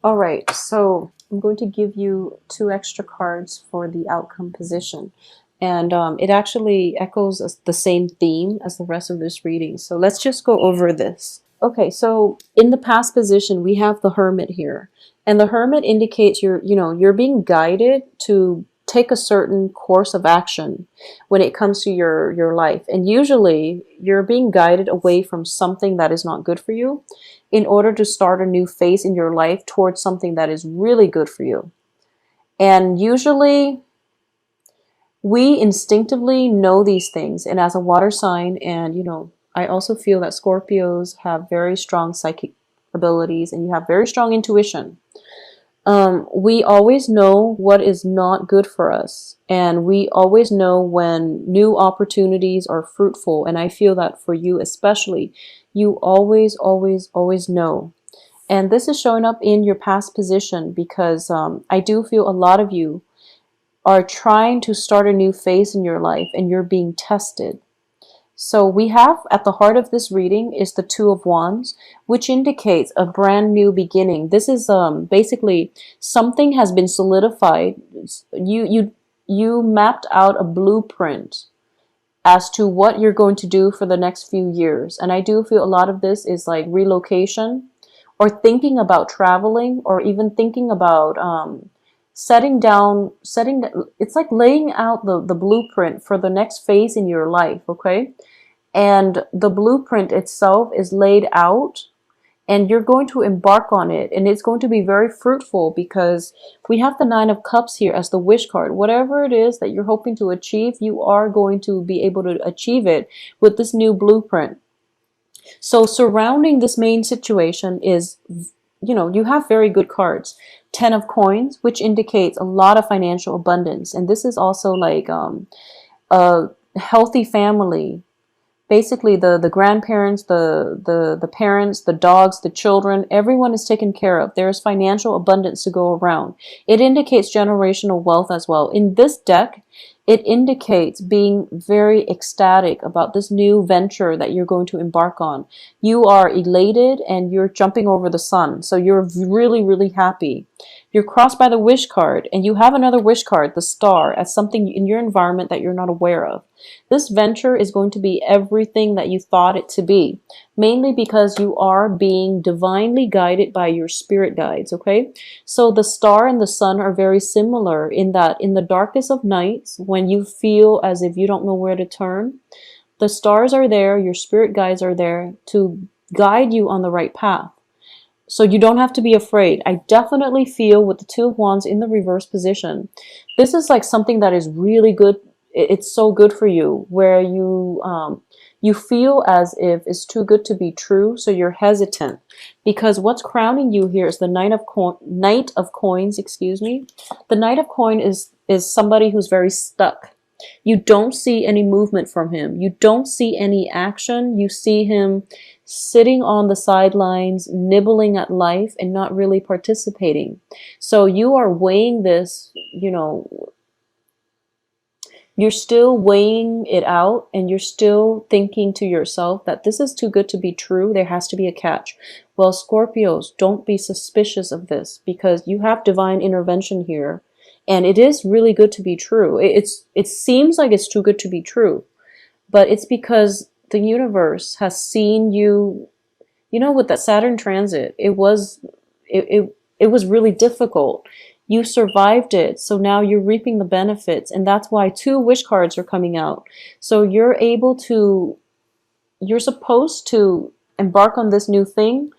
All right, so I'm going to give you two extra cards for the outcome position. And it actually echoes the same theme as the rest of this reading. So let's just go over this. Okay, so in the past position, we have the Hermit here. And the Hermit indicates you're being guided to take a certain course of action when it comes to your life. And usually you're being guided away from something that is not good for you in order to start a new phase in your life towards something that is really good for you. And usually we instinctively know these things. And as a water sign, and I also feel that Scorpios have very strong psychic abilities and you have very strong intuition. We always know what is not good for us, and we always know when new opportunities are fruitful. And I feel that for you especially, you always, always, always know. And this is showing up in your past position because I do feel a lot of you are trying to start a new phase in your life and you're being tested. So we have at the heart of this reading is the Two of Wands, which indicates a brand new beginning. This is basically something has been solidified. You mapped out a blueprint as to what you're going to do for the next few years. And I do feel a lot of this is like relocation or thinking about traveling or even thinking about it's like laying out the blueprint for the next phase in your life, okay? And the blueprint itself is laid out and you're going to embark on it, and it's going to be very fruitful because we have the Nine of Cups here as the wish card. Whatever it is that you're hoping to achieve, you are going to be able to achieve it with this new blueprint. So surrounding this main situation is, you have very good cards. Ten of Coins, which indicates a lot of financial abundance. And this is also like a healthy family. Basically, the grandparents, the parents, the dogs, the children, everyone is taken care of. There's financial abundance to go around. It indicates generational wealth as well. In this deck, it indicates being very ecstatic about this new venture that you're going to embark on. You are elated and you're jumping over the sun. So you're really, really happy. You're crossed by the wish card, and you have another wish card, the Star, as something in your environment that you're not aware of. This venture is going to be everything that you thought it to be, mainly because you are being divinely guided by your spirit guides, okay? So the Star and the Sun are very similar in that in the darkest of nights, when you feel as if you don't know where to turn, the stars are there, your spirit guides are there to guide you on the right path. So you don't have to be afraid. I definitely feel with the Two of Wands in the reverse position, this is like something that is really good. It's so good for you, where you feel as if it's too good to be true, so you're hesitant. Because what's crowning you here is the Knight of Coins, excuse me. The Knight of Coins is somebody who's very stuck. You don't see any movement from him. You don't see any action. You see him sitting on the sidelines, nibbling at life and not really participating. So you are weighing this, you're still weighing it out, and you're still thinking to yourself that this is too good to be true. There has to be a catch. Well, Scorpios, don't be suspicious of this, because you have divine intervention here. And it is really good to be true. It seems like it's too good to be true, but it's because the universe has seen you. With that Saturn transit, it was really difficult. You survived it, so now you're reaping the benefits, and that's why two wish cards are coming out. So you're supposed to embark on this new thing,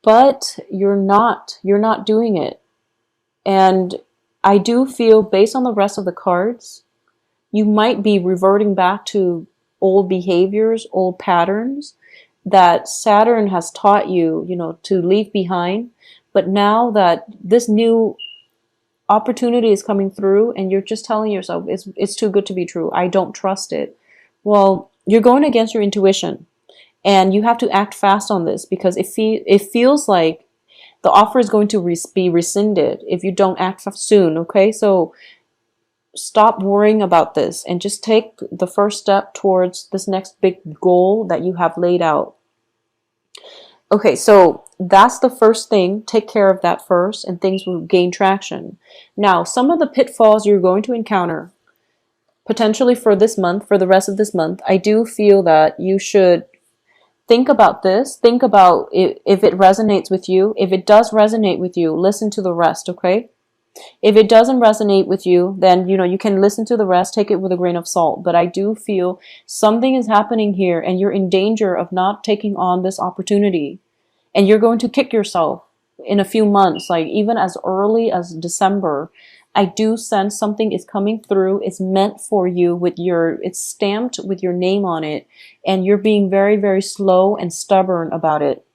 but you're not doing it. And I do feel, based on the rest of the cards, you might be reverting back to old behaviors, old patterns that Saturn has taught you, to leave behind. But now that this new opportunity is coming through and you're just telling yourself it's too good to be true, I don't trust it. Well, you're going against your intuition, and you have to act fast on this, because it feels like the offer is going to be rescinded if you don't act soon, okay? So stop worrying about this and just take the first step towards this next big goal that you have laid out. Okay, so that's the first thing. Take care of that first, and things will gain traction. Now, some of the pitfalls you're going to encounter potentially for this month, for the rest of this month, I do feel that you should think about this. Think about if it resonates with you. If it does resonate with you, listen to the rest, okay? If it doesn't resonate with you, then you can listen to the rest, take it with a grain of salt. But I do feel something is happening here and you're in danger of not taking on this opportunity. And you're going to kick yourself in a few months, like even as early as December. I do sense something is coming through. It's meant for you it's stamped with your name on it. And you're being very, very slow and stubborn about it.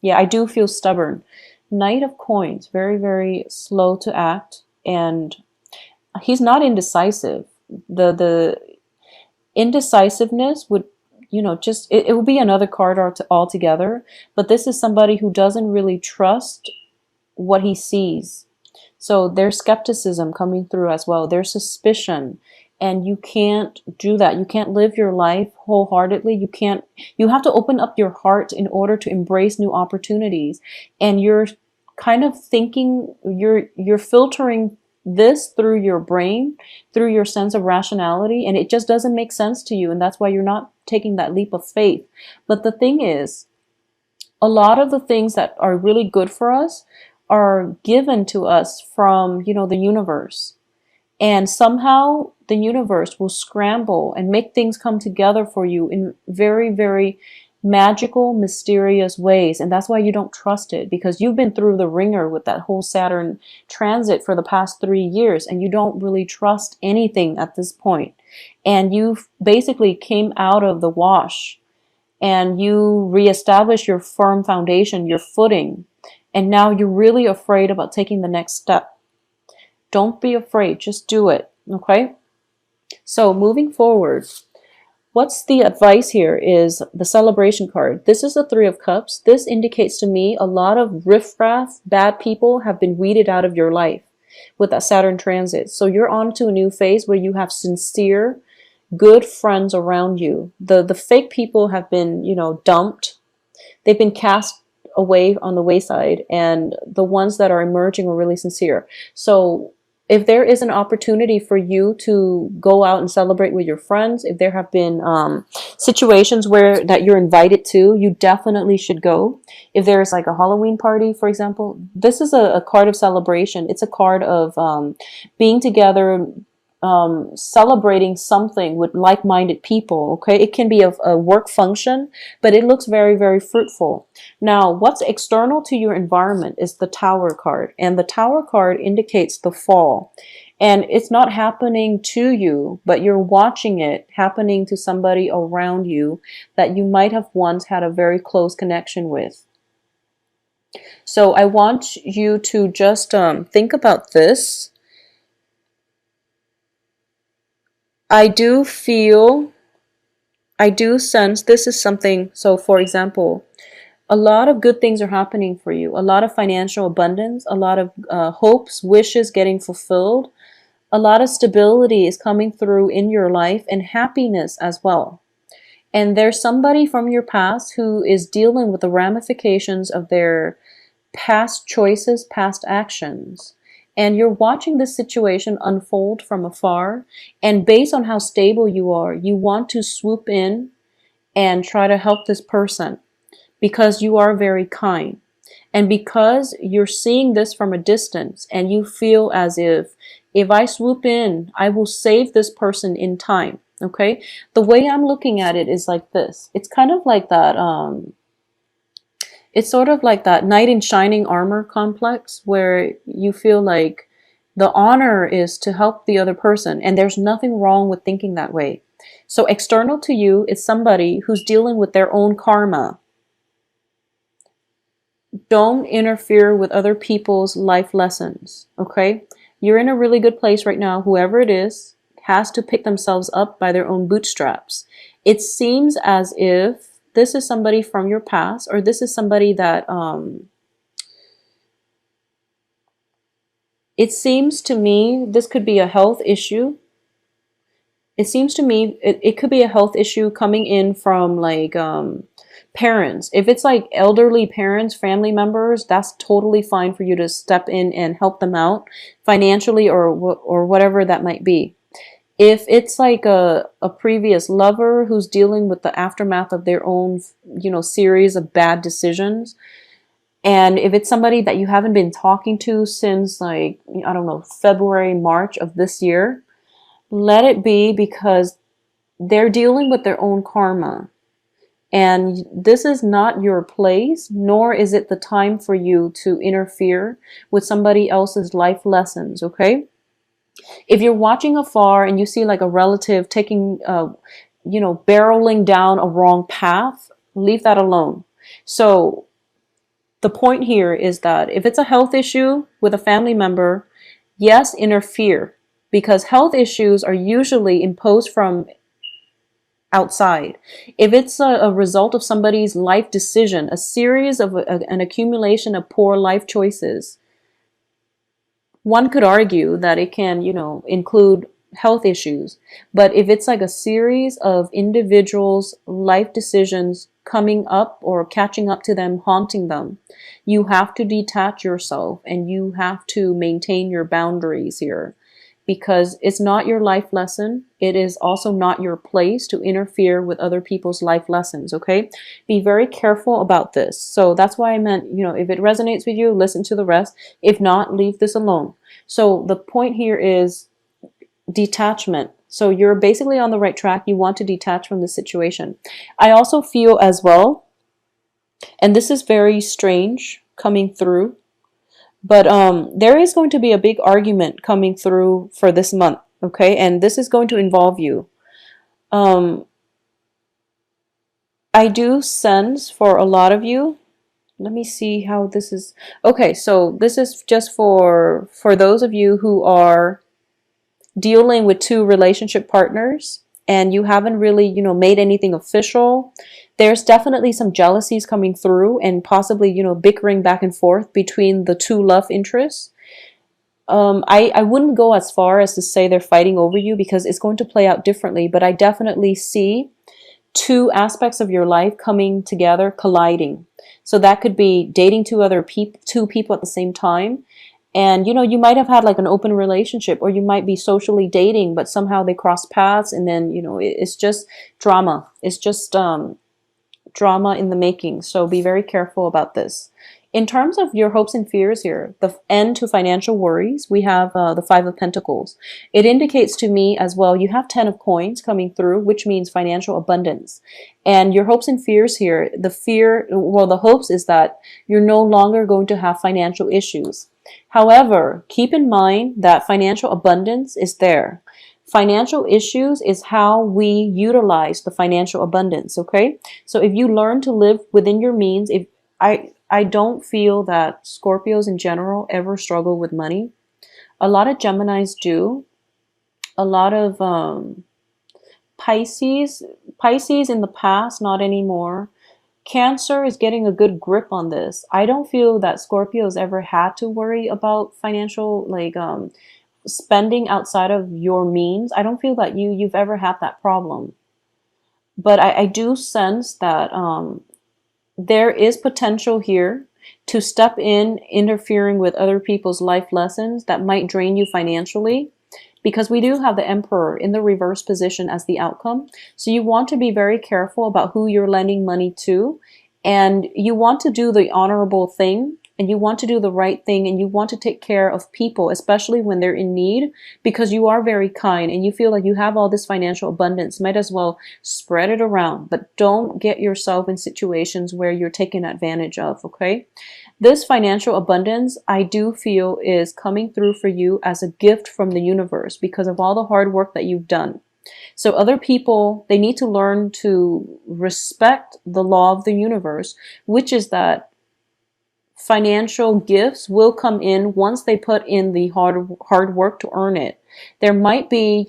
Yeah, I do feel stubborn. Knight of Coins, very, very slow to act. And he's not indecisive. The indecisiveness would, just, it would be another card altogether. But this is somebody who doesn't really trust what he sees. So there's skepticism coming through as well. There's suspicion. And you can't do that. You can't live your life wholeheartedly. You have to open up your heart in order to embrace new opportunities. And you're kind of thinking, you're filtering this through your brain, through your sense of rationality, and it just doesn't make sense to you. And that's why you're not taking that leap of faith. But the thing is, a lot of the things that are really good for us are given to us from, the universe. And somehow the universe will scramble and make things come together for you in very, very magical, mysterious ways. And that's why you don't trust it, because you've been through the ringer with that whole Saturn transit for the past 3 years, and you don't really trust anything at this point. And you've basically came out of the wash and you reestablish your firm foundation, your footing. And now you're really afraid about taking the next step. Don't be afraid, just do it, okay? So moving forward, what's the advice here is the celebration card. This is the Three of Cups. This indicates to me a lot of riffraff, bad people have been weeded out of your life with that Saturn transit. So you're on to a new phase where you have sincere, good friends around you. The fake people have been, dumped. They've been cast away on the wayside, and the ones that are emerging are really sincere. So if there is an opportunity for you to go out and celebrate with your friends, if there have been situations where that you're invited to, you definitely should go. If there's like a Halloween party, for example, this is a card of celebration. It's a card of being together, celebrating something with like-minded people. Okay, it can be a work function, but it looks very, very fruitful. Now, what's external to your environment is the Tower card, and the Tower card indicates the fall. And it's not happening to you, but you're watching it happening to somebody around you that you might have once had a very close connection with. So I want you to just think about this. I do sense this is something. So for example, a lot of good things are happening for you. A lot of financial abundance, a lot of hopes, wishes getting fulfilled. A lot of stability is coming through in your life, and happiness as well. And there's somebody from your past who is dealing with the ramifications of their past choices, past actions. And you're watching this situation unfold from afar. And based on how stable you are, you want to swoop in and try to help this person because you are very kind. And because you're seeing this from a distance and you feel as if I swoop in, I will save this person in time. Okay? The way I'm looking at it is like this. It's kind of like that, it's sort of like that knight in shining armor complex where you feel like the honor is to help the other person, and there's nothing wrong with thinking that way. So external to you is somebody who's dealing with their own karma. Don't interfere with other people's life lessons, okay? You're in a really good place right now. Whoever it is has to pick themselves up by their own bootstraps. It seems as if this is somebody from your past, or this is somebody that it seems to me this could be a health issue. It seems to me it could be a health issue coming in from like parents. If it's like elderly parents, family members, that's totally fine for you to step in and help them out financially or whatever that might be. If it's like a previous lover who's dealing with the aftermath of their own, series of bad decisions, and if it's somebody that you haven't been talking to since like, I don't know, February, March of this year, let it be, because they're dealing with their own karma. And this is not your place, nor is it the time for you to interfere with somebody else's life lessons, okay? If you're watching afar and you see like a relative taking, barreling down a wrong path, leave that alone. So the point here is that if it's a health issue with a family member, yes, interfere, because health issues are usually imposed from outside. If it's a result of somebody's life decision, a series of an accumulation of poor life choices, one could argue that it can, include health issues. But if it's like a series of individuals' life decisions coming up or catching up to them, haunting them, you have to detach yourself and you have to maintain your boundaries here, because it's not your life lesson. It is also not your place to interfere with other people's life lessons, okay? Be very careful about this. So that's why I meant, if it resonates with you, listen to the rest. If not, leave this alone. So the point here is detachment. So you're basically on the right track. You want to detach from the situation. I also feel as well, and this is very strange coming through, but there is going to be a big argument coming through for this month, okay? And this is going to involve you. I do sense for a lot of you. Let me see how this is. Okay, so this is just for those of you who are dealing with two relationship partners and you haven't really, made anything official. There's definitely some jealousies coming through and possibly, bickering back and forth between the two love interests. I wouldn't go as far as to say they're fighting over you, because it's going to play out differently, but I definitely see two aspects of your life coming together, colliding. So that could be dating two people at the same time. And, you might have had like an open relationship, or you might be socially dating, but somehow they cross paths, and then, it's just drama. It's just drama in the making. So be very careful about this. In terms of your hopes and fears here, the end to financial worries, we have the Five of Pentacles. It indicates to me as well, you have 10 of coins coming through, which means financial abundance. And your hopes and fears here, the hopes is that you're no longer going to have financial issues. However, keep in mind that financial abundance is there. Financial issues is how we utilize the financial abundance, okay? So if you learn to live within your means, I don't feel that Scorpios in general ever struggle with money. A lot of Geminis do. A lot of Pisces in the past, not anymore. Cancer is getting a good grip on this. I don't feel that Scorpios ever had to worry about financial, like spending outside of your means. I don't feel that you've ever had that problem. But I do sense that there is potential here to step in, interfering with other people's life lessons that might drain you financially, because we do have the Emperor in the reverse position as the outcome. So you want to be very careful about who you're lending money to, and you want to do the honorable thing, and you want to do the right thing, and you want to take care of people, especially when they're in need, because you are very kind and you feel like you have all this financial abundance. Might as well spread it around, but don't get yourself in situations where you're taken advantage of, okay? This financial abundance, I do feel, is coming through for you as a gift from the universe because of all the hard work that you've done. So other people, they need to learn to respect the law of the universe, which is that financial gifts will come in once they put in the hard work to earn it. There might be,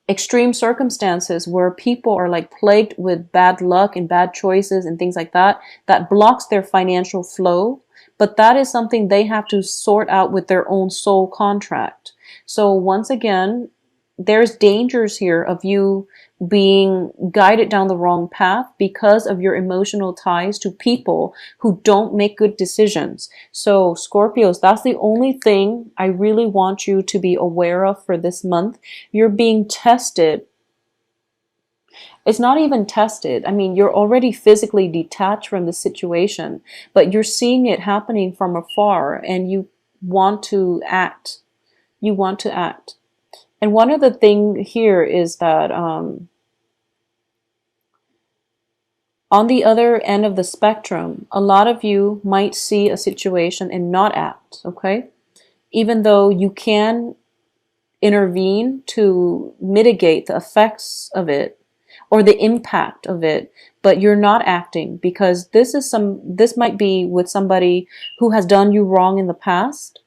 extreme circumstances where people are like plagued with bad luck and bad choices and things like that, that blocks their financial flow. But that is something they have to sort out with their own soul contract. So once again, there's dangers here of you being guided down the wrong path because of your emotional ties to people who don't make good decisions. So Scorpios, that's the only thing I really want you to be aware of for this month. You're being tested. It's not even tested. I mean, you're already physically detached from the situation, but you're seeing it happening from afar and you want to act. You want to act. And one of the things here is that on the other end of the spectrum, a lot of you might see a situation and not act, okay? Even though you can intervene to mitigate the effects of it or the impact of it, but you're not acting because this might be with somebody who has done you wrong in the past,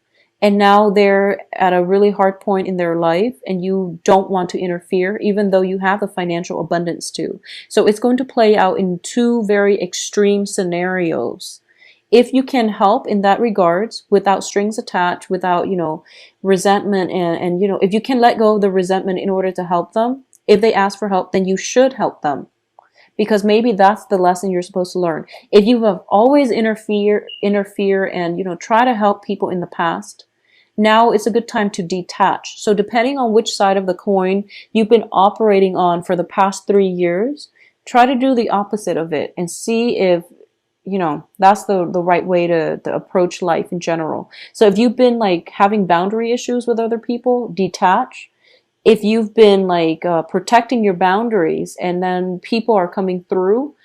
and now they're at a really hard point in their life and you don't want to interfere even though you have the financial abundance to. So it's going to play out in two very extreme scenarios. If you can help in that regards without strings attached, without, resentment and if you can let go of the resentment in order to help them, if they ask for help, then you should help them. Because maybe that's the lesson you're supposed to learn. If you have always interfere and try to help people in the past, now it's a good time to detach. So depending on which side of the coin you've been operating on for the past 3 years, try to do the opposite of it and see if that's the right way to approach life in general. So if you've been like having boundary issues with other people, detach. If you've been like protecting your boundaries and then people are coming through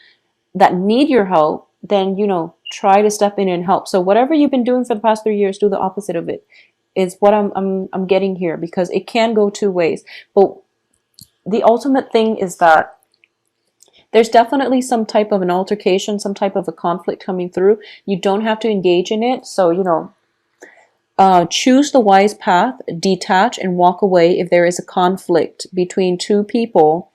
that need your help, then try to step in and help. So whatever you've been doing for the past 3 years, do the opposite of it. Is what I'm getting here, because it can go two ways. But the ultimate thing is that there's definitely some type of an altercation, some type of a conflict coming through. You don't have to engage in it. So choose the wise path, detach, and walk away if there is a conflict between two people,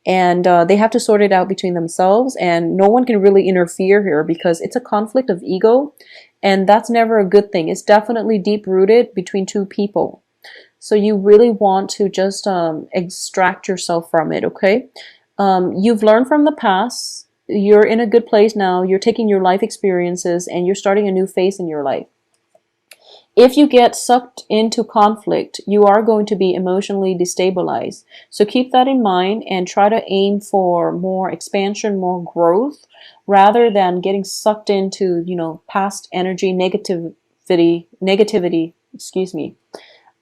and they have to sort it out between themselves, and no one can really interfere here because it's a conflict of ego, and that's never a good thing. It's definitely deep-rooted between two people. So you really want to just extract yourself from it, okay? You've learned from the past. You're in a good place now. You're taking your life experiences and you're starting a new phase in your life. If you get sucked into conflict, you are going to be emotionally destabilized. So keep that in mind and try to aim for more expansion, more growth, rather than getting sucked into, past energy, negativity, excuse me.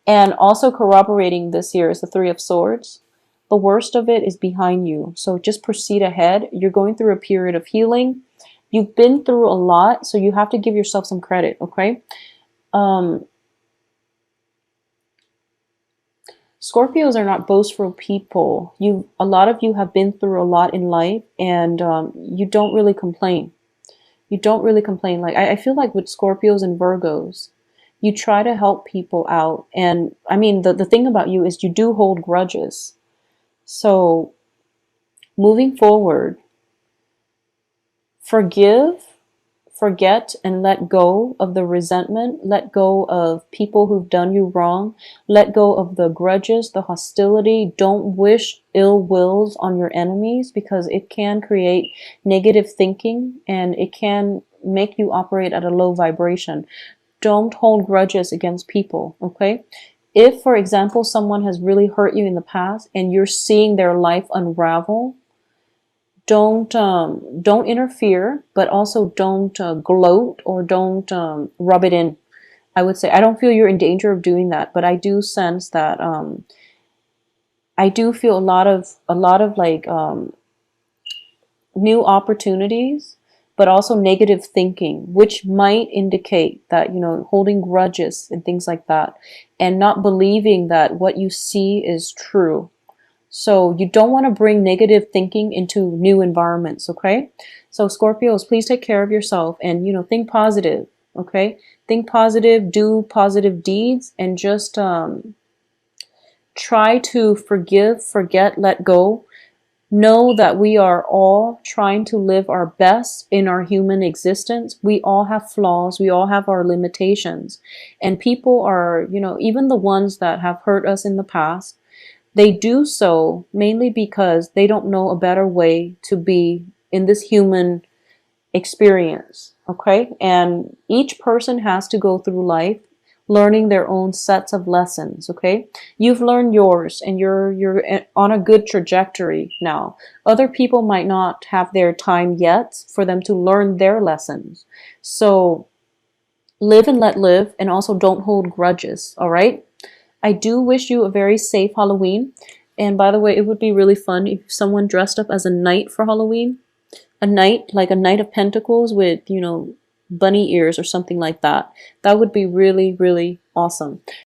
And also corroborating this here is the Three of Swords. The worst of it is behind you. So just proceed ahead. You're going through a period of healing. You've been through a lot, so you have to give yourself some credit, okay? Scorpios are not boastful people. A lot of you have been through a lot in life, and you don't really complain. You don't really complain. Like I feel like with Scorpios and Virgos, you try to help people out, and I mean the thing about you is you do hold grudges. So moving forward, forgive, forget, and let go of the resentment. Let go of people who've done you wrong. Let go of the grudges, the hostility. Don't wish ill wills on your enemies, because it can create negative thinking and it can make you operate at a low vibration. Don't hold grudges against people, okay? If, for example, someone has really hurt you in the past and you're seeing their life unravel, don't interfere, but also don't gloat or don't rub it in. I would say I don't feel you're in danger of doing that, but I do sense that I do feel a lot of like new opportunities, but also negative thinking, which might indicate that holding grudges and things like that, and not believing that what you see is true. So you don't want to bring negative thinking into new environments, okay? So Scorpios, please take care of yourself and, think positive, okay? Think positive, do positive deeds, and just try to forgive, forget, let go. Know that we are all trying to live our best in our human existence. We all have flaws. We all have our limitations. And people are, even the ones that have hurt us in the past, They do so mainly because they don't know a better way to be in this human experience, okay? And each person has to go through life learning their own sets of lessons, okay? You've learned yours and you're on a good trajectory now. Other people might not have their time yet for them to learn their lessons. So live and let live, and also don't hold grudges, all right? I do wish you a very safe Halloween. And by the way, it would be really fun if someone dressed up as a knight for Halloween. A knight, like a knight of pentacles with, bunny ears or something like that. That would be really, really awesome.